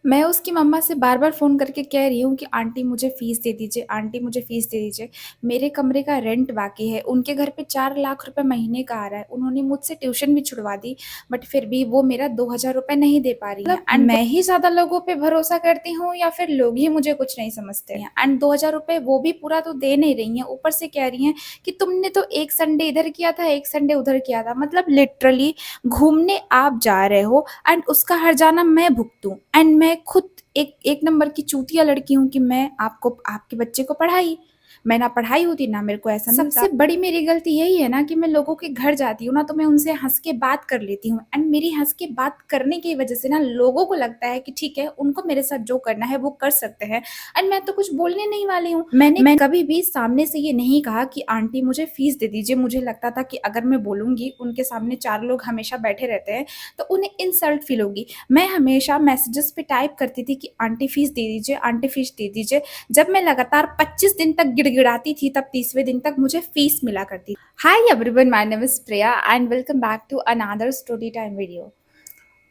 मैं उसकी मम्मा से बार-बार फ़ोन करके कह रही हूँ कि आंटी मुझे फ़ीस दे दीजिए, आंटी मुझे फ़ीस दे दीजिए। मेरे कमरे का रेंट बाकी है, उनके घर पे 4 लाख रुपए महीने का आ रहा है। उन्होंने मुझसे ट्यूशन भी छुड़वा दी, बट फिर भी वो मेरा 2,000 रुपए नहीं दे पा रही हैं। एंड मैं ही ज़्यादा लोगों पे भरोसा करती हूँ या फिर लोग ही मुझे कुछ नहीं समझते हैं। एंड 2,000 रुपए वो भी पूरा तो दे नहीं रही हैं, ऊपर से कह रही हैं कि तुमने तो एक संडे इधर किया था, एक संडे उधर किया था। मतलब लिटरली घूमने आप जा रहे हो एंड उसका हर्जाना मैं भुगतूँ एंड मैं खुद एक एक नंबर की चूतिया लड़की हूँ कि मैं आपको आपके बच्चे को पढ़ाई। मैं ना पढ़ाई होती ना मेरे को ऐसा मिलता। सबसे बड़ी मेरी गलती यही है ना कि मैं लोगों के घर जाती हूँ ना तो मैं उनसे हँस के बात कर लेती हूँ एंड मेरी हँस के बात करने की वजह से ना लोगों को लगता है कि ठीक है उनको मेरे साथ जो करना है वो कर सकते हैं एंड मैं तो कुछ बोलने नहीं वाली हूँ। मैंने कभी भी सामने से ये नहीं कहा कि आंटी मुझे फीस दे दीजिए। मुझे लगता था कि अगर मैं बोलूँगी उनके सामने 4 लोग हमेशा बैठे रहते हैं तो उन्हें इंसल्ट फील होगी। मैं हमेशा मैसेजेस पे टाइप करती थी कि आंटी फीस दे दीजिए, आंटी फीस दे दीजिए। जब मैं लगातार 25 दिन तक गिड़गिड़ाती थी तब 30वें दिन तक मुझे फीस मिला करती। Hi everyone, my name is Priya and welcome back to another story time video.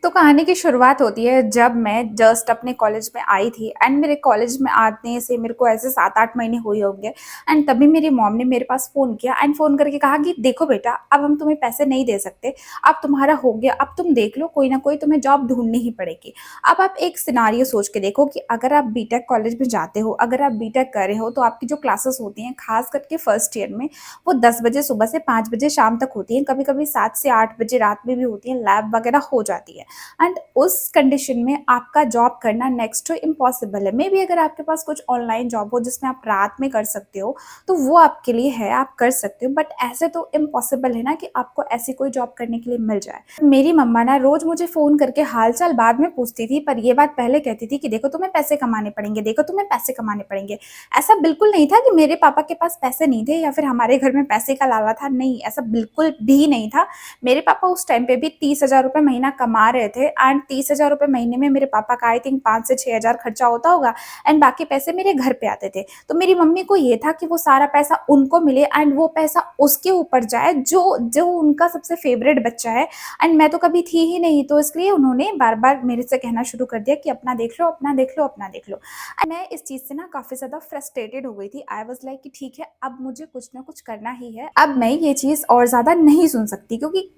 तो कहानी की शुरुआत होती है जब मैं जस्ट अपने कॉलेज में आई थी एंड मेरे कॉलेज में आने से मेरे को ऐसे 7-8 महीने हुए होंगे एंड तभी मेरी मॉम ने मेरे पास फ़ोन किया एंड फ़ोन करके कहा कि देखो बेटा, अब हम तुम्हें पैसे नहीं दे सकते, अब तुम्हारा हो गया, अब तुम देख लो, कोई ना कोई तुम्हें जॉब ढूंढनी ही पड़ेगी। अब आप एक सिनारियो सोच के देखो कि अगर आप बीटेक कॉलेज में जाते हो, अगर आप बीटेक कर रहे हो तो आपकी जो क्लासेस होती हैं खास करके फर्स्ट ईयर में वो 10 बजे सुबह से 5 बजे शाम तक होती हैं, कभी कभी 7 से 8 बजे रात में भी होती हैं, लैब वगैरह हो जाती है। एंड उस कंडीशन में आपका जॉब करना नेक्स्ट टू इम्पॉसिबल है। मे बी अगर आपके पास कुछ ऑनलाइन जॉब हो जिसमें आप रात में कर सकते हो तो वो आपके लिए है, आप कर सकते हो, बट ऐसे तो इम्पॉसिबल है ना कि आपको ऐसी कोई जॉब करने के लिए मिल जाए। मेरी मम्मा ना रोज मुझे फोन करके हालचाल बाद में पूछती थी, पर ये बात पहले कहती थी कि देखो तुम्हें पैसे कमाने पड़ेंगे, देखो तुम्हें पैसे कमाने पड़ेंगे। ऐसा बिल्कुल नहीं था कि मेरे पापा के पास पैसे नहीं थे या फिर हमारे घर में पैसे का लाला था, नहीं, ऐसा बिल्कुल भी नहीं था। मेरे पापा उस टाइम पे भी 30,000 रुपए महीना कमा रहे थे एंड 30,000 रुपए महीने में मेरे पापा का आई थिंक 5 से 6,000 खर्चा होता होगा एंड बाकी पैसे मेरे घर पे आते थे। तो मेरी मम्मी को ये था कि वो सारा पैसा उनको मिले एंड वो पैसा उसके ऊपर जाए जो जो उनका सबसे फेवरेट बच्चा है एंड मैं तो कभी थी ही नहीं, तो इसलिए उन्होंने बार बार मेरे से कहना शुरू कर दिया कि अपना देख लो, अपना देख लो, अपना देख लो। मैं इस चीज से ना काफी ज्यादा फ्रस्ट्रेटेड हो गई थी। आई वाज लाइक कि ठीक है, अब मुझे कुछ ना कुछ करना ही है, अब मैं ये चीज और ज्यादा नहीं सुन सकती क्योंकि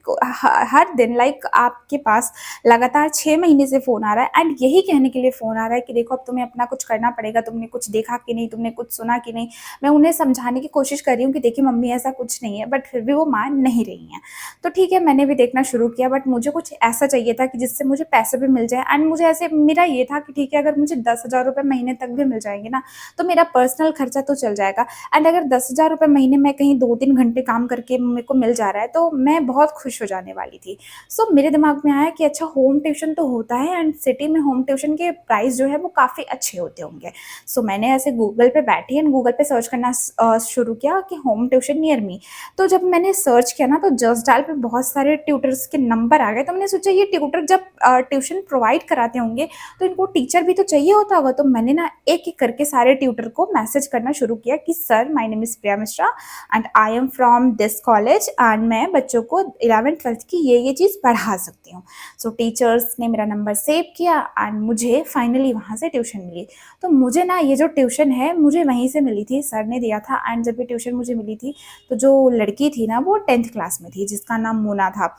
हर दिन लाइक आपके पास लगातार 6 महीने से फोन आ रहा है एंड यही कहने के लिए फोन आ रहा है कि देखो अब तुम्हें अपना कुछ करना पड़ेगा, तुमने कुछ देखा कि नहीं, तुमने कुछ सुना कि नहीं। मैं उन्हें समझाने की कोशिश कर रही हूँ कि देखिए मम्मी ऐसा कुछ नहीं है, बट फिर भी वो मान नहीं रही हैं। तो ठीक है, मैंने भी देखना शुरू किया, बट मुझे कुछ ऐसा चाहिए था कि जिससे मुझे पैसे भी मिल जाए एंड मुझे ऐसे मेरा ये था कि ठीक है अगर मुझे 10,000 रुपये महीने तक भी मिल जाएंगे ना तो मेरा पर्सनल खर्चा तो चल जाएगा एंड अगर 10,000 रुपये महीने में कहीं 2-3 घंटे काम करके मेरे को मिल जा रहा है तो मैं बहुत खुश हो जाने वाली थी। सो मेरे दिमाग में आया कि अच्छा होम ट्यूशन तो होता है एंड सिटी में होम ट्यूशन के प्राइस जो है वो काफ़ी अच्छे होते होंगे। सो मैंने ऐसे गूगल पे बैठी एंड गूगल पे सर्च करना शुरू किया कि होम ट्यूशन नियर मी। तो जब मैंने सर्च किया ना तो जस्ट डायल पे बहुत सारे ट्यूटर्स के नंबर आ गए। तो मैंने सोचा ये ट्यूटर जब ट्यूशन प्रोवाइड कराते होंगे तो इनको टीचर भी तो चाहिए होता होगा। तो मैंने ना एक एक करके सारे ट्यूटर को मैसेज करना शुरू किया कि sir, my name is Priya Mishra and I am from this college and मैं बच्चों को 11th-12th की ये चीज़ पढ़ा सकती हूँ। सो टीचर्स ने मेरा नंबर सेव किया एंड मुझे फाइनली वहाँ से ट्यूशन मिली। तो मुझे ना ये जो ट्यूशन है मुझे वहीं से मिली थी, सर ने दिया था एंड जब ये ट्यूशन मुझे मिली थी तो जो लड़की थी ना वो 10th क्लास में थी जिसका नाम मोना था।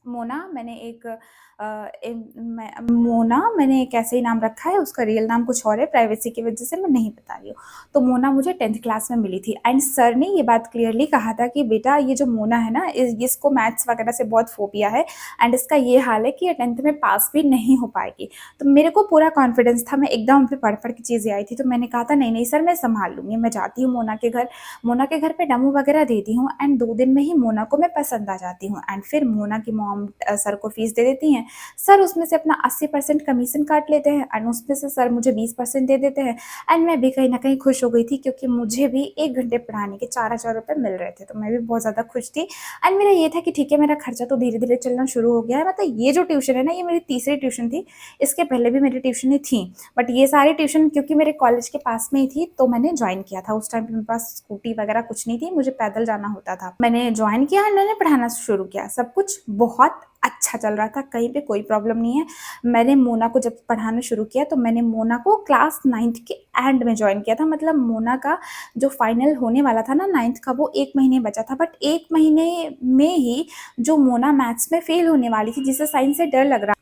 मोना मैंने एक मोना मैंने एक ऐसे ही नाम रखा है, उसका रियल नाम कुछ और है, प्राइवेसी की वजह से मैं नहीं बता रही हूँ। तो मोना मुझे 10th क्लास में मिली थी एंड सर ने ये बात क्लियरली कहा था कि बेटा ये जो मोना है ना इसको मैथ्स वगैरह से बहुत फोबिया है एंड इसका ये हाल है कि ये 10th में पास भी नहीं हो पाएगी। तो मेरे को पूरा कॉन्फिडेंस था, मैं एकदम पे पढ़ के चीज़ें आई थी। तो मैंने कहा था नहीं नहीं सर, मैं संभाल लूँगी, मैं जाती हूँ मोना के घर पे डेमो वगैरह देती हूँ एंड 2 दिन में ही मोना को मैं पसंद आ जाती हूँ एंड फिर मोना की मॉम सर को फीस दे देती हैं। सर उसमें से अपना 80% कमीशन काट लेते हैं एंड उसमें से सर मुझे 20% दे देते हैं एंड मैं भी कहीं ना कहीं खुश हो गई थी क्योंकि मुझे भी 1 घंटे पढ़ाने के 4,000 रुपये मिल रहे थे। तो मैं भी बहुत ज़्यादा खुश थी एंड मेरा ये था कि ठीक है मेरा खर्चा तो धीरे धीरे चलना शुरू हो गया है। मतलब ये जो ट्यूशन है ना ये मेरी तीसरी ट्यूशन थी, इसके पहले भी मेरी ट्यूशन थी, बट ये सारी ट्यूशन क्योंकि मेरे कॉलेज के पास में ही थी तो मैंने ज्वाइन किया था। उस टाइम पे मेरे पास स्कूटी वगैरह कुछ नहीं थी, मुझे पैदल जाना होता था। मैंने ज्वाइन किया एंड मैंने पढ़ाना शुरू किया। सब कुछ बहुत अच्छा चल रहा था, कहीं पे कोई प्रॉब्लम नहीं है। मैंने मोना को जब पढ़ाना शुरू किया तो मैंने मोना को क्लास 9th के एंड में जॉइन किया था। मतलब मोना का जो फाइनल होने वाला था ना 9th का, वो 1 महीने बचा था, बट 1 महीने में ही जो मोना मैथ्स में फेल होने वाली थी, जिसे साइंस से डर लग रहा,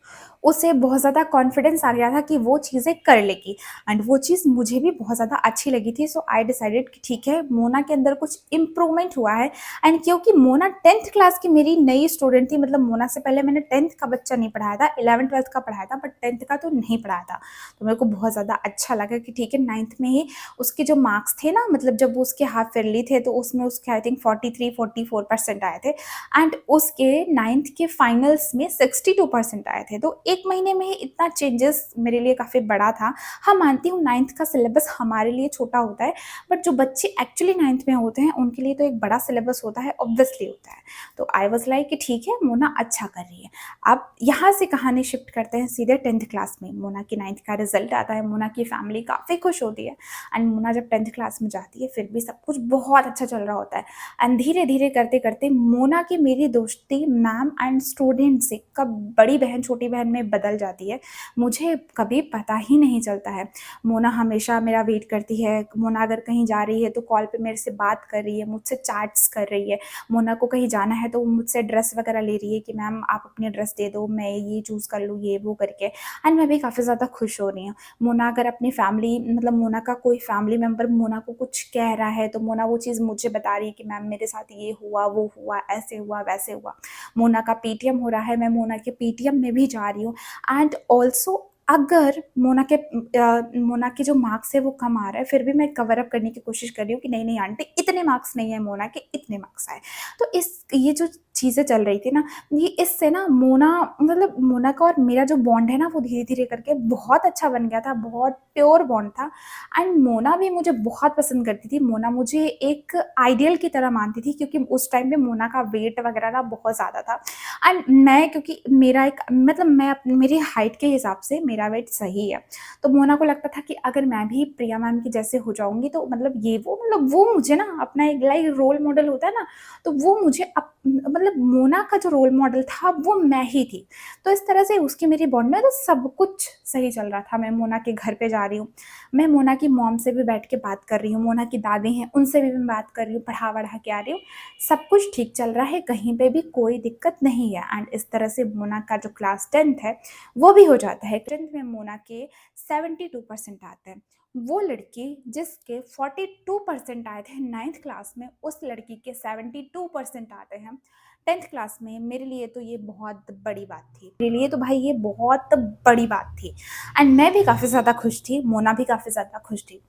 उसे बहुत ज़्यादा कॉन्फिडेंस आ गया था कि वो चीज़ें कर लेगी, एंड वो चीज़ मुझे भी बहुत ज़्यादा अच्छी लगी थी। सो आई डिसाइडेड कि ठीक है, मोना के अंदर कुछ इम्प्रूवमेंट हुआ है। एंड क्योंकि मोना 10th क्लास की मेरी नई स्टूडेंट थी, मतलब मोना से पहले मैंने 10th का बच्चा नहीं पढ़ाया था, 11th-12th का पढ़ाया था, बट 10th का तो नहीं पढ़ाया था। तो मेरे को बहुत ज़्यादा अच्छा लगा कि ठीक है, 9th में ही उसके जो मार्क्स थे ना, मतलब जब वो उसके हाफ ईयरली थे तो उसमें उसके आई थिंक 43-44% आए थे, एंड उसके 9th के फाइनल्स में 62% आए थे। तो 1 महीने में ही इतना चेंजेस मेरे लिए काफ़ी बड़ा था। हाँ, मानती हूँ 9th का सिलेबस हमारे लिए छोटा होता है, बट जो बच्चे एक्चुअली 9th में होते हैं उनके लिए तो एक बड़ा सिलेबस होता है, ऑब्वियसली होता है। तो आई वाज़ लाइक कि ठीक है, मोना अच्छा कर रही है। अब यहाँ से कहानी शिफ्ट करते हैं सीधे 10th क्लास में। मोना की 9th का रिजल्ट आता है, मोना की फैमिली काफ़ी खुश होती है, एंड मोना जब 10th क्लास में जाती है फिर भी सब कुछ बहुत अच्छा चल रहा होता है, एंड धीरे धीरे करते करते मोना की मेरी दोस्ती मैम एंड स्टूडेंट से कब बड़ी बहन छोटी बहन में बदल जाती है, मुझे कभी पता ही नहीं चलता है। मोना हमेशा मेरा वेट करती है, मोना अगर कहीं जा रही है तो कॉल पे मेरे से बात कर रही है, मुझसे चैट्स कर रही है। मोना को कहीं जाना है तो वो मुझसे ड्रेस वगैरह ले रही है कि मैम आप अपनी ड्रेस दे दो, मैं ये चूज़ कर लूँ, ये वो करके, एंड मैं भी काफ़ी ज़्यादा खुश हो रही हूँ। मोना अगर अपनी फैमिली, मतलब मोना का कोई फैमिली मेम्बर मोना को कुछ कह रहा है तो मोना वो चीज़ मुझे बता रही है कि मैम मेरे साथ ये हुआ, वो हुआ, ऐसे हुआ, वैसे हुआ। मोना का पीटीएम हो रहा है, मैं मोना के पीटीएम में भी जा रही हूँ, एंड ऑल्सो अगर मोना के जो मार्क्स है वो कम आ रहा है, फिर भी मैं कवर अप करने की कोशिश कर रही हूँ कि नहीं नहीं आंटी, इतने मार्क्स नहीं है मोना के, इतने मार्क्स आए। तो ये जो चीज़ें चल रही थी ना, ये इससे ना मोना, मतलब मोना का और मेरा जो बॉन्ड है ना, वो धीरे धीरे करके बहुत अच्छा बन गया था, बहुत प्योर बॉन्ड था, एंड मोना भी मुझे बहुत पसंद करती थी। मोना मुझे एक आइडियल की तरह मानती थी, क्योंकि उस टाइम पे मोना का वेट वगैरह ना बहुत ज़्यादा था, एंड मैं, क्योंकि मेरा एक, मतलब मैं मेरी हाइट के हिसाब से मेरा वेट सही है, तो मोना को लगता था कि अगर मैं भी प्रिया मैम की जैसे हो जाऊंगी तो मतलब ये वो, मतलब वो मुझे ना अपना एक लाइक रोल मॉडल होता है ना, तो वो मुझे मतलब मोना का जो रोल मॉडल था वो मैं ही थी। तो इस तरह से उसकी मेरी बॉन्ड में तो सब कुछ सही चल रहा था। मैं मोना के घर पे जा रही हूँ, मैं मोना की मॉम से भी बैठ के बात कर रही हूँ, मोना की दादी हैं उनसे भी मैं बात कर रही हूँ, पढ़ा वढ़ा के आ रही हूँ, सब कुछ ठीक चल रहा है, कहीं पे भी कोई दिक्कत नहीं है। एंड इस तरह से मोना का जो क्लास 10th है वो भी हो जाता है। 10th में मोना के 72% आते हैं। वो लड़की जिसके 42% आए थे 9th क्लास में, उस लड़की के 72% आते हैं 10th क्लास में, मेरे लिए तो ये बहुत बड़ी बात थी। मेरे लिए तो भाई ये बहुत बड़ी बात थी, एंड मैं भी काफ़ी ज़्यादा खुश थी, मोना भी काफ़ी ज़्यादा खुश थी।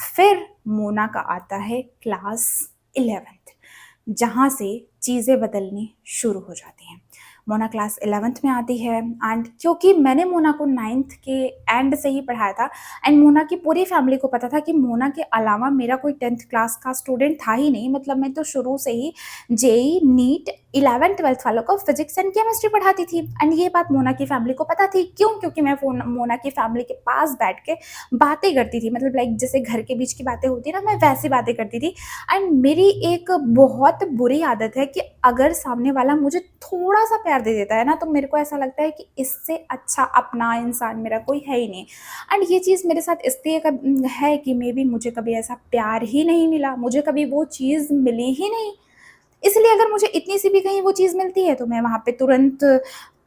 फिर मोना का आता है क्लास 11th, जहाँ से चीज़ें बदलनी शुरू हो जाती हैं। मोना क्लास 11th में आती है, एंड क्योंकि मैंने मोना को 9th के एंड से ही पढ़ाया था, एंड मोना की पूरी फैमिली को पता था कि मोना के अलावा मेरा कोई 10th क्लास का स्टूडेंट था ही नहीं। मतलब मैं तो शुरू से ही जेई नीट 11th-12th वालों को फिजिक्स एंड केमिस्ट्री पढ़ाती थी, एंड ये बात मोना की फैमिली को पता थी। क्यों? क्योंकि मैं मोना की फैमिली के पास बैठ के बातें करती थी, मतलब लाइक जैसे घर के बीच की बातें होती ना, मैं वैसी बातें करती थी। एंड मेरी एक बहुत बुरी आदत है कि अगर सामने वाला मुझे थोड़ा सा प्यार दे देता है ना, तो मेरे को ऐसा लगता है कि इससे अच्छा अपना इंसान मेरा कोई है ही नहीं। एंड ये चीज़ मेरे साथ इसलिए है कि मे बी मुझे कभी ऐसा प्यार ही नहीं मिला, मुझे कभी वो चीज़ मिली ही नहीं। इसलिए अगर मुझे इतनी सी भी कहीं वो चीज़ मिलती है तो मैं वहाँ पे तुरंत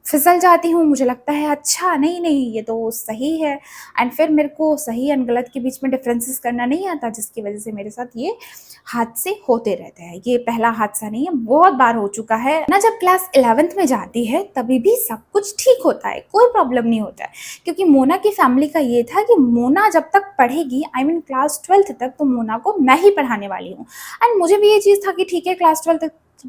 फिसल जाती हूँ। मुझे लगता है अच्छा नहीं नहीं ये तो सही है, एंड फिर मेरे को सही एंड गलत के बीच में डिफरेंसेस करना नहीं आता, जिसकी वजह से मेरे साथ ये हादसे होते रहते हैं। ये पहला हादसा नहीं है, बहुत बार हो चुका है ना। जब क्लास 11th में जाती है तभी भी सब कुछ ठीक होता है, कोई प्रॉब्लम नहीं होता है, क्योंकि मोना की फैमिली का ये था कि मोना जब तक पढ़ेगी, आई मीन क्लास 12th तक, तो मोना को मैं ही पढ़ाने वाली हूँ। एंड मुझे भी ये चीज़ था कि ठीक है, क्लास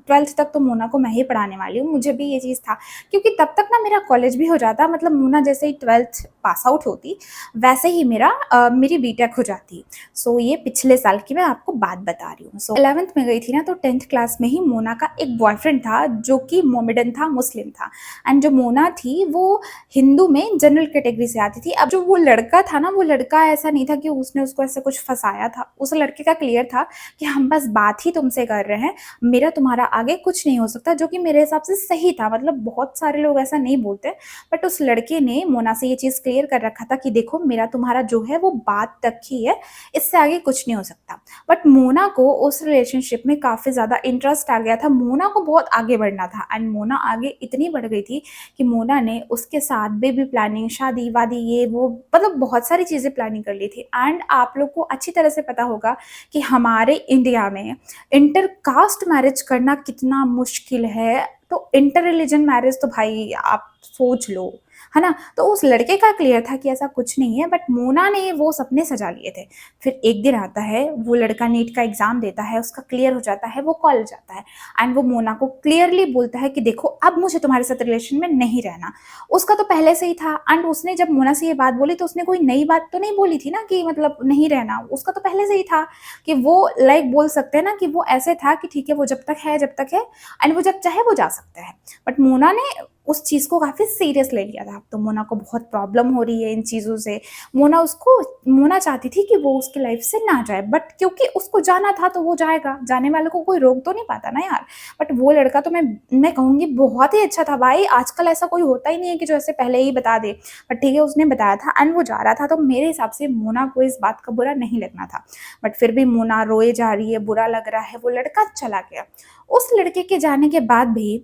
12th तक तो मोना को मैं ही पढ़ाने वाली हूँ, मुझे भी ये चीज़ था, क्योंकि तब तक ना मेरा कॉलेज भी हो जाता। मतलब मोना जैसे ही 12th पास आउट होती, वैसे ही मेरी बीटेक हो जाती। सो ये पिछले साल की मैं आपको बात बता रही हूँ। सो 11th में गई थी ना, तो 10th क्लास में ही मोना का एक बॉयफ्रेंड था जो कि मोमेडन था, मुस्लिम था, एंड जो मोना थी वो हिंदू में जनरल कैटेगरी से आती थी। अब जो वो लड़का था ना, वो लड़का ऐसा नहीं था कि उसने उसको ऐसा कुछ फंसाया था, उस लड़के का क्लियर था कि हम बस बात ही तुमसे कर रहे हैं, मेरा तुम्हारा तुम्हारा आगे कुछ नहीं हो सकता, जो कि मेरे हिसाब से सही था। मतलब बहुत सारे लोग ऐसा नहीं बोलते, बट उस लड़के ने मोना से ये चीज़ क्लियर कर रखा था कि देखो मेरा तुम्हारा जो है वो बात तक ही है, इससे आगे कुछ नहीं हो सकता। बट मोना को उस रिलेशनशिप में काफ़ी ज़्यादा इंटरेस्ट आ गया था, मोना को बहुत आगे बढ़ना था, एंड मोना आगे इतनी बढ़ गई थी कि मोना ने उसके साथ बेबी प्लानिंग, शादी-वादी, ये वो, मतलब बहुत सारी चीज़ें प्लानिंग कर ली थी। एंड आप लोग को अच्छी तरह से पता होगा कि हमारे इंडिया में इंटर कास्ट मैरिज करना कितना मुश्किल है, तो इंटर रिलीजन मैरिज तो भाई आप सोच लो, है ना? तो उस लड़के का क्लियर था कि ऐसा कुछ नहीं है, बट मोना ने वो सपने सजा लिए थे। फिर एक दिन आता है, वो लड़का नीट का एग्ज़ाम देता है, उसका क्लियर हो जाता है, वो कॉलेज जाता है, एंड वो मोना को क्लियरली बोलता है कि देखो अब मुझे तुम्हारे साथ रिलेशन में नहीं रहना। उसका तो पहले से ही था, एंड उसने जब मोना से ये बात बोली तो उसने कोई नई बात तो नहीं बोली थी ना कि मतलब नहीं रहना, उसका तो पहले से ही था कि वो लाइक बोल सकते हैं ना कि वो ऐसे था कि ठीक है वो जब तक है एंड वो जब चाहे वो जा सकता है। बट मोना ने उस चीज़ को काफ़ी सीरियस ले लिया था। तो मोना को बहुत प्रॉब्लम हो रही है इन चीज़ों से। मोना चाहती थी कि वो उसकी लाइफ से ना जाए, बट क्योंकि उसको जाना था तो वो जाएगा, जाने वाले को कोई रोक तो नहीं पाता ना यार। बट वो लड़का तो मैं कहूँगी बहुत ही अच्छा था भाई। आजकल ऐसा कोई होता ही नहीं है कि जो ऐसे पहले ही बता दे, बट ठीक है उसने बताया था एंड वो जा रहा था, तो मेरे हिसाब से मोना को इस बात का बुरा नहीं लगना था। बट फिर भी मोना रोए जा रही है, बुरा लग रहा है, वो लड़का चला गया। उस लड़के के जाने के बाद भी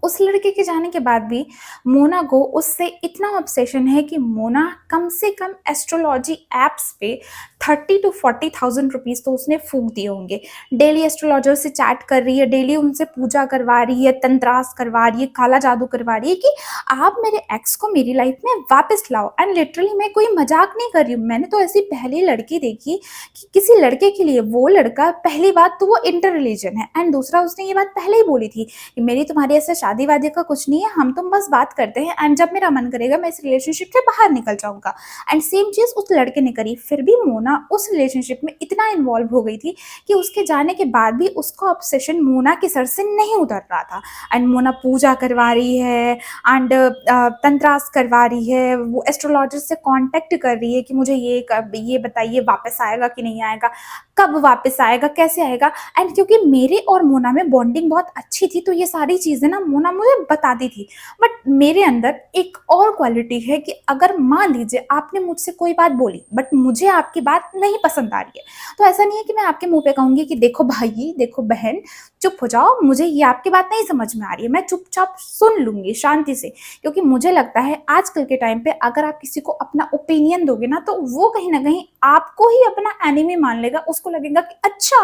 उस लड़के के जाने के बाद भी मोना को उससे इतना ऑब्सेशन है कि मोना कम से कम एस्ट्रोलॉजी एप्स पे 30 to 40,000 रुपीज तो उसने फूक दिए होंगे। डेली एस्ट्रोलॉजर से चैट कर रही है, डेली उनसे पूजा करवा रही है, तंत्रास करवा रही है, काला जादू करवा रही है कि आप मेरे एक्स को मेरी लाइफ में वापस लाओ। एंड लिटरली मैं कोई मजाक नहीं कर रही हूँ, मैंने तो ऐसी पहली लड़की देखी कि किसी लड़के के लिए वो लड़का, पहली बात तो वो इंटर रिलीजन है, एंड दूसरा उसने ये बात पहले ही बोली थी कि मेरी तुम्हारी ऐसे शादी वादी का कुछ नहीं है, हम तुम बस बात करते हैं एंड जब मेरा मन करेगा मैं इस रिलेशनशिप से बाहर निकल जाऊंगा। एंड सेम चीज उस लड़के ने करी। फिर भी मोना उस रिलेशनशिप में इतना इन्वॉल्व हो गई थी कि उसके जाने के बाद भी उसका ऑब्सेशन मोना के सर से नहीं उतर रहा था। एंड मोना पूजा करवा रही है एंड तंत्रास करवा रही है, वो एस्ट्रोलॉजर से कांटेक्ट कर रही है कि मुझे ये बताइए वापस आएगा कि नहीं आएगा, कब वापस आएगा, कैसे आएगा। एंड क्योंकि मेरे और मोना में बॉन्डिंग बहुत अच्छी थी तो ये सारी चीज़ें ना मोना मुझे बताती थी। बट मेरे अंदर एक और क्वालिटी है कि अगर मान लीजिए आपने मुझसे कोई बात बोली बट मुझे आपकी बात नहीं पसंद आ रही है, तो ऐसा नहीं है कि मैं आपके मुंह पे कहूंगी कि देखो भाई देखो बहन चुप हो जाओ, मुझे ये आपकी बात नहीं समझ में आ रही है। मैं चुपचाप सुन लूंगी शांति से, क्योंकि मुझे लगता है आजकल के टाइम पे अगर आप किसी को अपना ओपिनियन दोगे ना तो वो कहीं ना कहीं आपको ही अपना एनिमी मान लेगा। उसको लगेगा कि अच्छा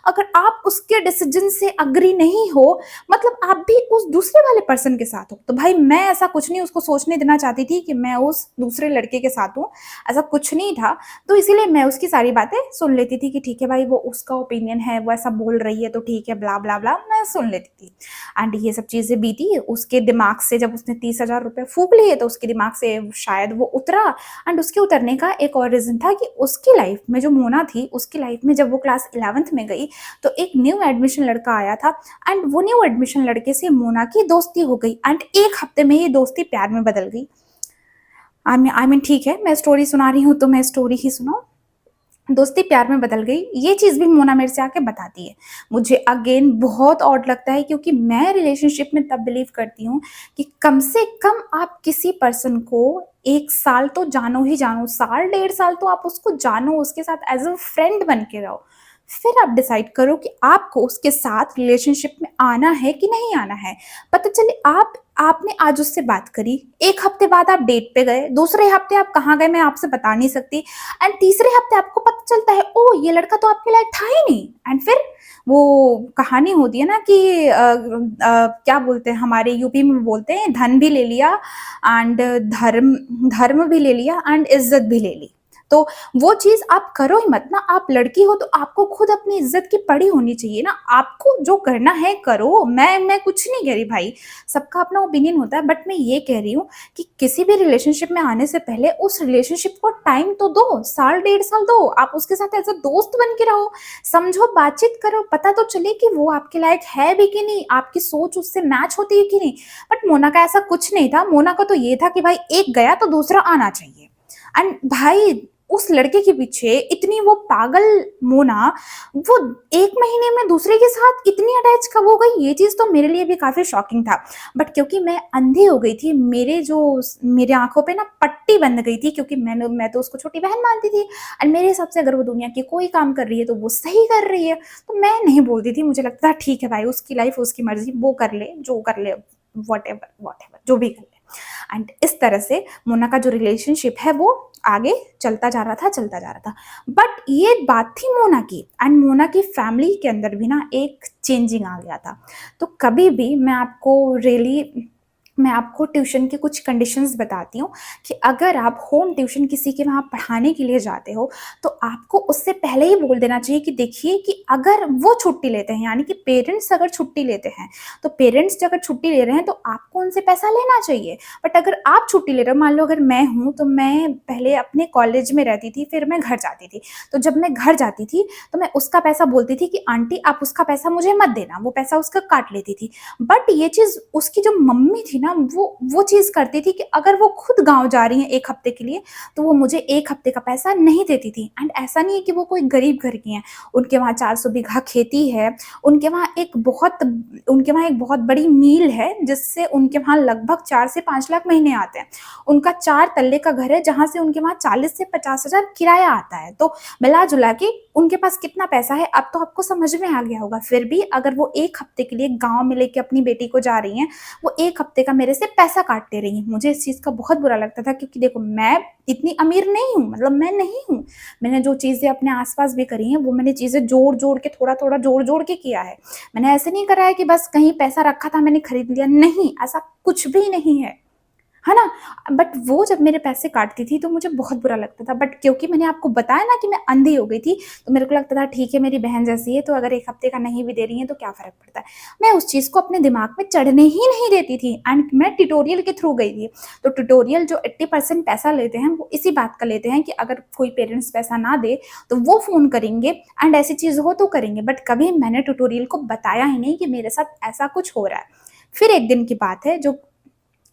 अगर आप उसके डिसीजन से अग्री नहीं हो मतलब आप भी उस दूसरे वाले पर्सन के साथ हो। तो भाई मैं ऐसा कुछ नहीं उसको सोचने देना चाहती थी कि मैं उस दूसरे लड़के के साथ हूँ, ऐसा कुछ नहीं था। तो इसीलिए मैं उसकी सारी बातें सुन लेती थी कि ठीक है भाई वो उसका ओपिनियन है, वो ऐसा बोल रही है तो ठीक है, ब्ला ब्ला ब्ला, मैं सुन लेती थी। एंड ये सब चीज़ें बीती उसके दिमाग से। जब उसने 30,000 रुपये फूक लिए तो उसके दिमाग से शायद वो उतरा। एंड उसके उतरने का एक और रीज़न था कि उसकी लाइफ में जो मोना थी उसकी लाइफ में जब वो क्लास 11th में गई तो एक न्यू एडमिशन लड़का आया था एंड वो न्यू एडमिशन लड़के से मोना की दोस्ती हो गई एंड एक हफ्ते में ये दोस्ती प्यार में बदल गई। आई मीन ठीक है मैं स्टोरी सुना रही हूँ तो मैं स्टोरी ही सुनाऊँ। दोस्ती प्यार में बदल गई, ये चीज़ भी मोना मेरे से आके बताती है। मुझे अगेन बहुत ऑड लगता है क्योंकि मैं रिलेशनशिप में तब बिलीव करती हूँ कि कम से कम आप किसी पर्सन को 1 साल तो जानो ही जानो, साल 1.5 साल तो आप उसको जानो, उसके साथ एज अ फ्रेंड बन के रहो। फिर आप डिसाइड करो कि आपको उसके साथ रिलेशनशिप में आना है कि नहीं आना है। पता चले आपने आज उससे बात करी, एक हफ्ते बाद आप डेट पे गए, दूसरे हफ्ते आप कहाँ गए मैं आपसे बता नहीं सकती, एंड तीसरे हफ्ते आपको पता चलता है ओ ये लड़का तो आपके लायक था ही नहीं। एंड फिर वो कहानी होती है ना कि क्या बोलते हैं हमारे यूपी में बोलते हैं धन भी ले लिया एंड धर्म धर्म भी ले लिया एंड इज्जत भी ले ली। तो वो चीज आप करो ही मत ना। आप लड़की हो तो आपको खुद अपनी इज्जत की पड़ी होनी चाहिए ना। आपको जो करना है करो, मैं कुछ नहीं कह रही भाई, सबका अपना ओपिनियन होता है। बट मैं ये कह रही हूँ कि किसी भी रिलेशनशिप में आने से पहले उस रिलेशनशिप को टाइम तो दो, साल 1.5 साल दो, आप उसके साथ एज अ दोस्त बन के रहो, समझो, बातचीत करो, पता तो चले कि वो आपके लायक है भी कि नहीं, आपकी सोच उससे मैच होती है कि नहीं। बट मोना का ऐसा कुछ नहीं था। मोना का तो ये था कि भाई एक गया तो दूसरा आना चाहिए। एंड भाई उस लड़के के पीछे इतनी वो पागल मोना, वो 1 महीने में दूसरे के साथ इतनी अटैच कब हो गई, ये चीज़ तो मेरे लिए भी काफ़ी शॉकिंग था। बट क्योंकि मैं अंधी हो गई थी, मेरे आँखों पे ना पट्टी बंध गई थी, क्योंकि मैं तो उसको छोटी बहन मानती थी एंड मेरे हिसाब से अगर वो दुनिया की कोई काम कर रही है तो वो सही कर रही है। तो मैं नहीं बोलती थी, मुझे लगता था ठीक है भाई, उसकी लाइफ़ उसकी मर्ज़ी, वो कर ले, जो कर ले, व्हाटएवर जो भी कर ले। एंड इस तरह से मोना का जो रिलेशनशिप है वो आगे चलता जा रहा था। बट ये बात थी मोना की, एंड मोना की फैमिली के अंदर भी ना एक चेंजिंग आ गया था। तो कभी भी मैं आपको ट्यूशन के कुछ कंडीशंस बताती हूँ कि अगर आप होम ट्यूशन किसी के वहाँ पढ़ाने के लिए जाते हो, तो आपको उससे पहले ही बोल देना चाहिए कि देखिए कि अगर वो छुट्टी लेते हैं, यानी कि पेरेंट्स अगर छुट्टी लेते हैं, तो पेरेंट्स अगर छुट्टी ले रहे हैं तो आपको उनसे पैसा लेना चाहिए। बट अगर आप छुट्टी ले रहे हो, मान लो अगर मैं हूँ, तो मैं पहले अपने कॉलेज में रहती थी, फिर मैं घर जाती थी। तो जब मैं घर जाती थी, तो मैं उसका पैसा बोलती थी कि आंटी आप उसका पैसा मुझे मत देना, वो पैसा उसका काट लेती थी। बट ये चीज़ उसकी जो मम्मी थी ना, वो चीज़ करती थी कि अगर वो खुद गाँव जा रही हैं 1 हफ्ते के लिए, तो वो मुझे 1 हफ्ते का पैसा नहीं देती थी। एंड ऐसा नहीं है कि वो कोई गरीब घर की हैं, उनके वहाँ 400 बीघा खेती है, उनके वहाँ एक बहुत बड़ी मिल है, जिससे उनके वहाँ लगभग 4 से 5 लाख महीने आते हैं। उनका 4 तल्ले का घर है, जहाँ से उनके वहाँ 40 से 50,000 किराया आता है। तो मिला-जुला के उनके पास कितना पैसा है, अब तो आपको समझ में आ गया होगा। फिर भी अगर वो 1 हफ्ते के लिए गाँव में लेके अपनी बेटी को जा रही हैं, वो 1 हफ्ते का मेरे से पैसा काटते रही हैं। मुझे इस चीज़ का बहुत बुरा लगता था, क्योंकि देखो मैं इतनी अमीर नहीं हूँ, मतलब मैं नहीं हूँ। मैंने जो चीज़ें अपने आस-पास भी करी हैं, वो मैंने चीज़ें जोड़-जोड़ के, थोड़ा-थोड़ा जोड़-जोड़ के किया है। मैंने ऐसे नहीं करा है कि बस कहीं पैसा रखा था मैंने खरीद लिया, नहीं, ऐसा कुछ भी नहीं है ना? बट वो जब मेरे पैसे काटती थी तो मुझे बहुत बुरा लगता था। बट क्योंकि मैंने आपको बताया ना कि मैं अंधी हो गई थी, तो मेरे को लगता था ठीक है, मेरी बहन जैसी है, तो अगर 1 हफ्ते का नहीं भी दे रही हैं तो क्या फ़र्क पड़ता है। मैं उस चीज़ को अपने दिमाग में चढ़ने ही नहीं देती थी, एंड मैं ट्यूटोरियल के थ्रू गई थी। तो ट्यूटोरियल जो 80% पैसा लेते हैं, वो इसी बात का लेते हैं कि अगर कोई पेरेंट्स पैसा ना दे, तो वो फ़ोन करेंगे एंड ऐसी चीज़ हो तो करेंगे। बट कभी मैंने ट्यूटोरियल को बताया ही नहीं कि मेरे साथ ऐसा कुछ हो रहा है। फिर एक दिन की बात है, जो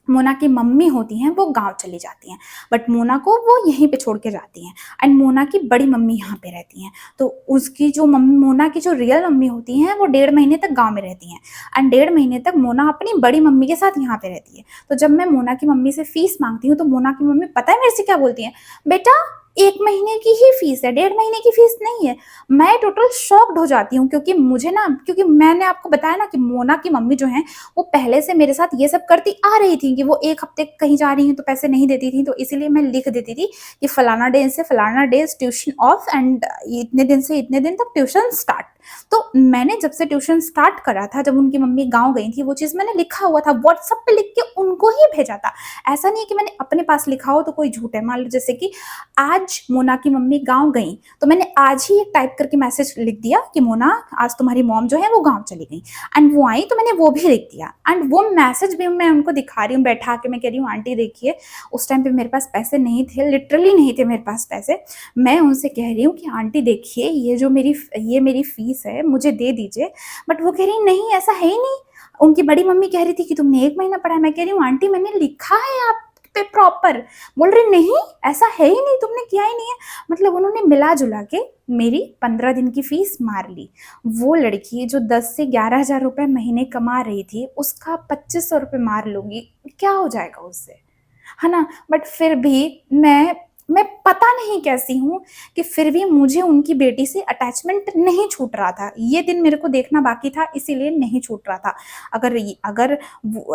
मोना की मम्मी होती हैं वो गाँव चली जाती हैं, बट मोना को वो यहीं पे छोड़ के जाती हैं, एंड मोना की बड़ी मम्मी यहाँ पे रहती हैं। तो उसकी जो मम्मी, मोना की जो रियल मम्मी होती हैं, वो 1.5 महीने तक गाँव में रहती हैं, एंड 1.5 महीने तक मोना अपनी बड़ी मम्मी के साथ यहाँ पे रहती है। तो जब मैं मोना की मम्मी से फीस माँगती हूँ, तो मोना की मम्मी पता है मेरे से क्या बोलती हैं? बेटा 1 महीने की ही फीस है, 1.5 महीने की फीस नहीं है। मैं टोटल शॉक्ड हो जाती हूँ, क्योंकि मैंने आपको बताया ना कि मोना की मम्मी जो हैं, वो पहले से मेरे साथ ये सब करती आ रही थी कि वो 1 हफ्ते कहीं जा रही हैं तो पैसे नहीं देती थी, तो इसीलिए मैं लिख देती थी कि फलाना डे से फलाना डे ट्यूशन ऑफ, एंड इतने दिन से इतने दिन तक ट्यूशन स्टार्ट। तो मैंने जब से ट्यूशन स्टार्ट करा था, जब उनकी मम्मी गाँव गई थी, वो चीज़ मैंने लिखा हुआ था, व्हाट्सएप पे लिख के उनको ही भेजा था। ऐसा नहीं है कि मैंने अपने पास लिखा हो तो कोई झूठ है। मान लो जैसे कि आज मोना की मम्मी गाँव गईं, तो मैंने आज ही टाइप करके मैसेज लिख दिया कि मोना आज तुम्हारी मॉम जो है वो गाँव चली गई, एंड वो आई तो मैंने वो भी लिख दिया, एंड वो मैसेज भी मैं उनको दिखा रही हूँ बैठा के। मैं कह रही हूँ आंटी देखिए, उस टाइम पे मेरे पास पैसे नहीं थे, लिटरली नहीं थे मेरे पास पैसे। मैं उनसे कह रही हूँ कि आंटी देखिए, ये मेरी फीस है, मुझे दे दीजिए। बट वो कह रही नहीं, ऐसा है ही नहीं। उनकी बड़ी मम्मी कह रही थी कि तुमने 1 महीना पढ़ा है। मैं कह रही हूँ आंटी मैंने लिखा है आप पे प्रॉपर। बोल रही नहीं, ऐसा है ही नहीं, तुमने किया ही नहीं है। मतलब उन्होंने मिला जुला के मेरी 15 दिन की फीस मार ली। वो लड़की जो 10 से 11,000 रुपये महीने कमा रही थी, उसका 2500 रुपये मार लूँगी, क्या हो जाएगा उससे, है ना? बट फिर भी मैं पता नहीं कैसी हूँ कि फिर भी मुझे उनकी बेटी से अटैचमेंट नहीं छूट रहा था। ये दिन मेरे को देखना बाकी था, इसीलिए नहीं छूट रहा था।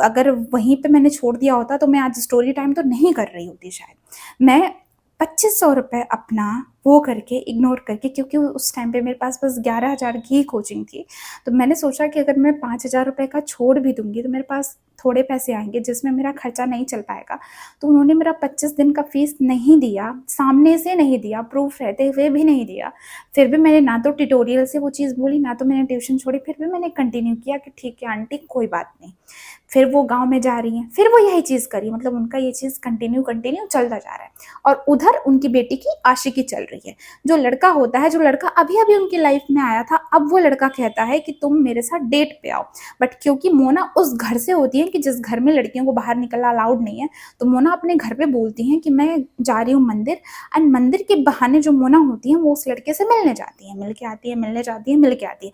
अगर वहीं पे मैंने छोड़ दिया होता, तो मैं आज स्टोरी टाइम तो नहीं कर रही होती शायद। मैं 2500 रुपये अपना वो करके, इग्नोर करके, क्योंकि उस टाइम पे मेरे पास बस 11,000 की ही कोचिंग थी। तो मैंने सोचा कि अगर मैं 5,000 रुपये का छोड़ भी दूँगी, तो मेरे पास थोड़े पैसे आएँगे जिसमें मेरा खर्चा नहीं चल पाएगा। तो उन्होंने मेरा 25 दिन का फ़ीस नहीं दिया, सामने से नहीं दिया, प्रूफ़ रहते हुए भी नहीं दिया। फिर भी मैंने ना तो ट्यूटोरियल से वो चीज़ बोली, ना तो मैंने ट्यूशन छोड़ी, फिर भी मैंने कंटिन्यू किया कि ठीक है आंटी, कोई बात नहीं। फिर वो गाँव में जा रही हैं, फिर वो यही चीज़ करी, मतलब उनका ये चीज़ कंटिन्यू चलता जा रहा है, और उधर उनकी बेटी की आशिकी चल रही है। जो लड़का होता है, जो लड़का अभी-अभी उनकी लाइफ़ में आया था, अब वो लड़का कहता है कि तुम मेरे साथ डेट पे आओ। बट क्योंकि मोना उस घर से होती है कि जिस घर में लड़कियों को बाहर निकलना अलाउड नहीं है, तो मोना अपने घर पे बोलती हैं कि मैं जा रही हूँ मंदिर, एंड मंदिर के बहाने जो मोना होती है वो उस लड़के से मिलने जाती है, मिल के आती है, मिलने जाती है, मिल के आती है।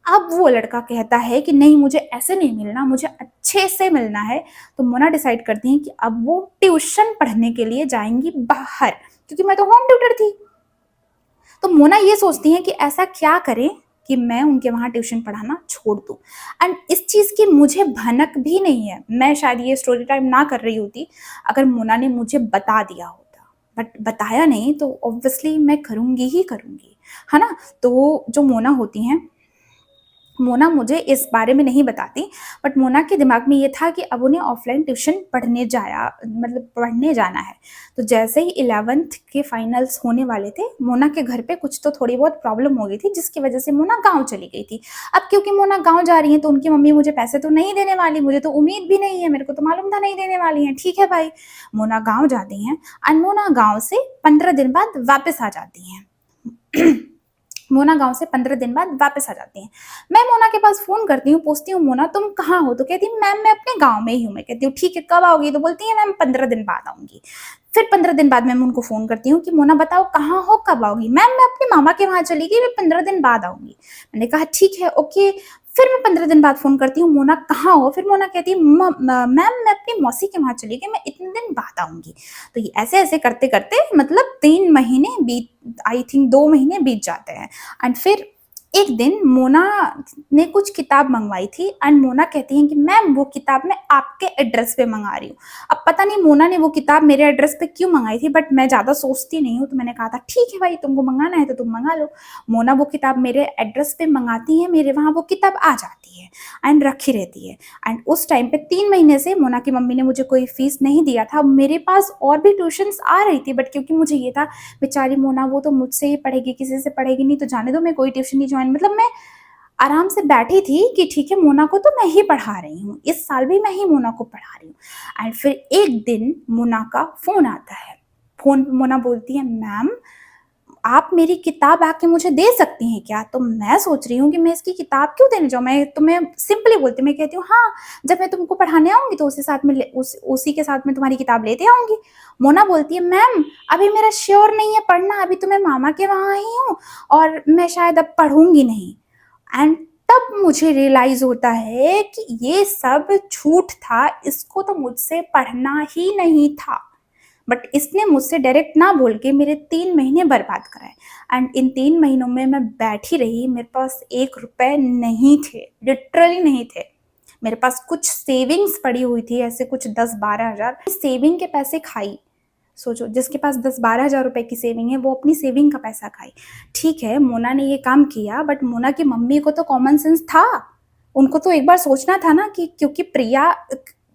अब वो लड़का कहता है कि नहीं, मुझे ऐसे नहीं मिलना, मुझे अच्छे से मिलना है। तो मोना डिसाइड करती है कि अब वो ट्यूशन पढ़ने के लिए जाएंगी बाहर, क्योंकि मैं तो होम ट्यूटर थी। तो मोना ये सोचती है कि ऐसा क्या करें कि मैं उनके वहां ट्यूशन पढ़ाना छोड़ दूं। एंड इस चीज की मुझे भनक भी नहीं है। मैं शायद ये स्टोरी टाइम ना कर रही होती अगर मोना ने मुझे बता दिया होता, बट बताया नहीं, तो ऑब्वियसली मैं करूंगी ही करूंगी, है ना। तो जो मोना होती हैं, मोना मुझे इस बारे में नहीं बताती, बट मोना के दिमाग में ये था कि अब उन्हें ऑफलाइन ट्यूशन पढ़ने पढ़ने जाना है। तो जैसे ही 11th के फाइनल्स होने वाले थे, मोना के घर पे कुछ तो थोड़ी बहुत प्रॉब्लम हो गई थी, जिसकी वजह से मोना गांव चली गई थी। अब क्योंकि मोना गांव जा रही है तो उनकी मम्मी मुझे पैसे तो नहीं देने वाली, मुझे तो उम्मीद भी नहीं है, मेरे को तो मालूम था नहीं देने वाली है। ठीक है भाई, मोना गाँव जाती हैं, और मोना गाँव से 15 दिन बाद वापस आ जाती हैं। मोना गांव से 15 दिन बाद वापस आ जाती हैं। मैं मोना के पास फोन करती हूँ, पूछती हूँ मोना तुम कहाँ हो? तो कहती है मैम मैं अपने गांव में ही हूँ। मैं कहती हूँ ठीक है, कब आओगी? तो बोलती है मैम 15 दिन बाद आऊंगी। फिर 15 दिन बाद मैम उनको फोन करती हूँ कि मोना बताओ कहाँ हो, कब आओगी? मैम मैं अपने मामा के वहां चली गई, मैं 15 दिन बाद आऊंगी। मैंने कहा ठीक है, ओके। फिर मैं 15 दिन बाद फोन करती हूँ, मोना कहाँ हो? फिर मोना कहती है मैम मैं अपनी मौसी के वहां चली गई, मैं इतने दिन बाद आऊंगी। तो ये ऐसे ऐसे करते करते मतलब 3 महीने बीत, आई थिंक 2 महीने बीत जाते हैं। एंड फिर एक दिन मोना ने कुछ किताब मंगवाई थी, एंड मोना कहती है कि मैम वो किताब मैं आपके एड्रेस पे मंगा रही हूँ। अब पता नहीं मोना ने वो किताब मेरे एड्रेस पे क्यों मंगाई थी, बट मैं ज्यादा सोचती नहीं हूँ, तो मैंने कहा था ठीक है भाई, तुमको मंगाना है तो तुम मंगा लो। मोना वो किताब मेरे एड्रेस पे मंगाती है, मेरे वहां वो किताब आ जाती है एंड रखी रहती है। एंड उस टाइम पे 3 महीने से मोना की मम्मी ने मुझे कोई फीस नहीं दिया था। मेरे पास और भी ट्यूशंस आ रही थी, बट क्योंकि मुझे ये था बेचारी मोना वो तो मुझसे ही पढ़ेगी, किसी से पढ़ेगी नहीं, तो जाने दो, मैं कोई ट्यूशन नहीं ज्वाइन, मतलब मैं आराम से बैठी थी कि ठीक है मोना को तो मैं ही पढ़ा रही हूँ, इस साल भी मैं ही मोना को पढ़ा रही हूँ। एंड फिर एक दिन मोना का फोन आता है। फोन पे मोना बोलती है मैम आप मेरी किताब आके मुझे दे सकती हैं क्या? तो मैं सोच रही हूँ कि मैं इसकी किताब क्यों देने जाऊँ, मैं तुम्हें सिंपली बोलती, मैं कहती हूँ हाँ जब मैं तुमको पढ़ाने आऊंगी तो उसी के साथ में तुम्हारी किताब लेते आऊंगी। मोना बोलती है मैम अभी मेरा श्योर नहीं है पढ़ना, अभी तो मैं मामा के वहां ही हूँ और मैं शायद अब पढ़ूंगी नहीं। एंड तब मुझे रियलाइज होता है कि ये सब झूठ था, इसको तो मुझसे पढ़ना ही नहीं था, बट इसने मुझसे डायरेक्ट ना बोल के मेरे 3 महीने बर्बाद कराए। एंड इन 3 महीनों में मैं बैठी रही, मेरे पास 1 रुपए नहीं थे, लिटरली नहीं थे। मेरे पास कुछ सेविंग्स पड़ी हुई थी, ऐसे कुछ 10-12 हजार सेविंग के पैसे खाई। सोचो जिसके पास 10-12 हजार रुपए की सेविंग है वो अपनी सेविंग का पैसा खाई। ठीक है मोना ने ये काम किया, बट मोना की मम्मी को तो कॉमन सेंस था, उनको तो एक बार सोचना था ना कि क्योंकि प्रिया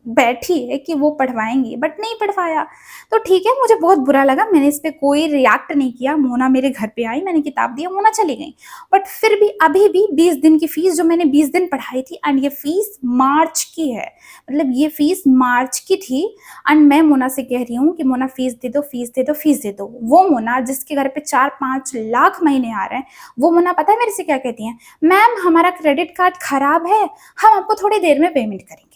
बैठी है कि वो पढ़वाएंगी, बट नहीं पढ़वाया। तो ठीक है मुझे बहुत बुरा लगा, मैंने इस पे कोई रिएक्ट नहीं किया। मोना मेरे घर पे आई, मैंने किताब दिया, मोना चली गई। बट फिर भी अभी भी 20 दिन की फीस जो मैंने 20 दिन पढ़ाई थी, एंड ये फीस मार्च की है, मतलब ये फीस मार्च की थी। एंड मैं मोना से कह रही हूँ कि मोना फीस दे दो, फीस दे दो, फीस दे दो। वो मोना जिसके घर पे 4-5 लाख महीने आ रहे हैं, वो मोना पता है मेरे से क्या कहती है? मैम हमारा क्रेडिट कार्ड खराब है, हम आपको थोड़ी देर में पेमेंट करेंगे।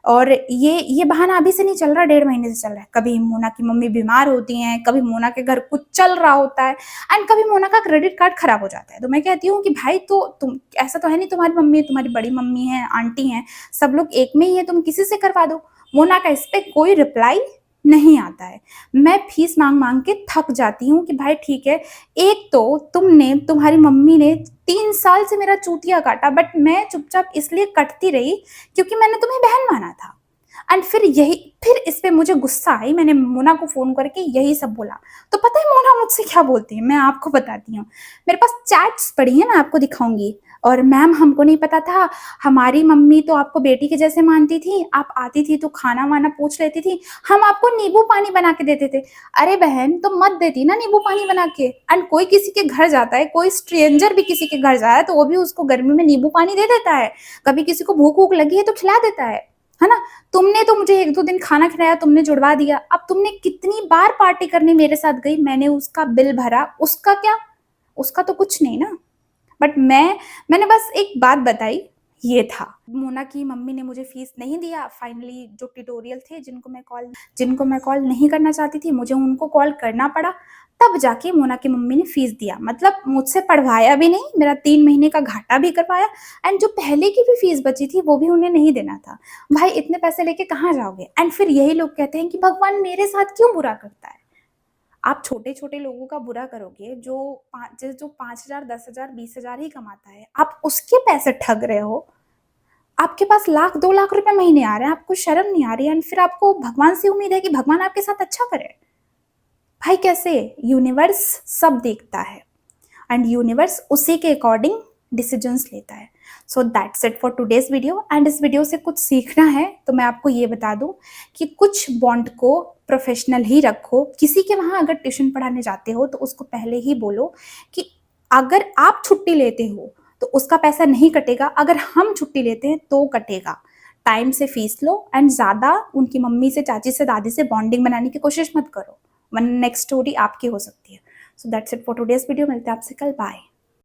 और ये बहाना अभी से नहीं चल रहा, 1.5 महीने से चल रहा है। कभी मोना की मम्मी बीमार होती हैं, कभी मोना के घर कुछ चल रहा होता है, एंड कभी मोना का क्रेडिट कार्ड खराब हो जाता है। तो मैं कहती हूँ कि भाई तो तुम ऐसा तो है नहीं, तुम्हारी मम्मी, तुम्हारी बड़ी मम्मी है, आंटी हैं, सब लोग एक में ही है, तुम किसी से करवा दो। मोना का इस पे कोई रिप्लाई नहीं आता है। मैं फीस मांग मांग के थक जाती हूँ कि भाई ठीक है, एक तो तुम्हारी मम्मी ने 3 साल से मेरा चूतिया काटा, बट मैं चुपचाप इसलिए कटती रही क्योंकि मैंने तुम्हें बहन माना था। एंड फिर इस पे मुझे गुस्सा आई, मैंने मोना को फोन करके यही सब बोला। तो पता है मोना मुझसे क्या बोलती है, मैं आपको बताती हूँ। मेरे पास चैट्स पड़ी है, मैं आपको दिखाऊंगी। और मैम हमको नहीं पता था, हमारी मम्मी तो आपको बेटी के जैसे मानती थी, आप आती थी तो खाना वाना पूछ लेती थी, हम आपको नींबू पानी बना के देते थे। अरे बहन तो मत देती ना नींबू पानी बना के। एंड कोई किसी के घर जाता है, कोई स्ट्रेंजर भी किसी के घर जाए तो वो भी उसको गर्मी में नींबू पानी दे देता है, कभी किसी को भूख वूख लगी है तो खिला देता है ना। तुमने तो मुझे 1-2 दिन खाना खिलाया, तुमने जुड़वा दिया। अब तुमने कितनी बार पार्टी करने मेरे साथ गई, मैंने उसका बिल भरा, उसका क्या? उसका तो कुछ नहीं ना। बट मैंने बस एक बात बताई, ये था। मोना की मम्मी ने मुझे फीस नहीं दिया। फाइनली जो ट्यूटोरियल थे जिनको मैं कॉल नहीं करना चाहती थी, मुझे उनको कॉल करना पड़ा, तब जाके मोना की मम्मी ने फीस दिया। मतलब मुझसे पढ़वाया भी नहीं, मेरा 3 महीने का घाटा भी करवाया, एंड जो पहले की भी फीस बची थी वो भी उन्हें नहीं देना था। भाई इतने पैसे लेके कहाँ जाओगे? एंड फिर यही लोग कहते हैं कि भगवान मेरे साथ क्यों बुरा करता है? आप छोटे-छोटे लोगों का बुरा करोगे, जो 5,000, 10,000, 20,000 ही कमाता है, आप उसके पैसे ठग रहे हो। आपके पास लाख 2 लाख रुपए महीने आ रहे हैं, आपको शर्म नहीं आ रही है, एंड फिर आपको भगवान से उम्मीद है कि भगवान आपके साथ अच्छा करे। भाई कैसे? यूनिवर्स सब देखता है, एंड यूनिवर्स उसी के अकॉर्डिंग डिसीजंस लेता है। So that's it for today's video. And इस वीडियो से कुछ सीखना है तो मैं आपको ये बता दूं कि कुछ बॉन्ड को प्रोफेशनल ही रखो। किसी के वहां अगर ट्यूशन पढ़ाने जाते हो तो उसको पहले ही बोलो कि अगर आप छुट्टी लेते हो तो उसका पैसा नहीं कटेगा, अगर हम छुट्टी लेते हैं तो कटेगा। टाइम से फीस लो, एंड ज़्यादा उनकी मम्मी से, चाची से, दादी से बॉन्डिंग बनाने की कोशिश मत करो, वरना नेक्स्ट स्टोरी आपकी हो सकती है। So that's it for today's video. मिलते हैं आपसे कल। बाय।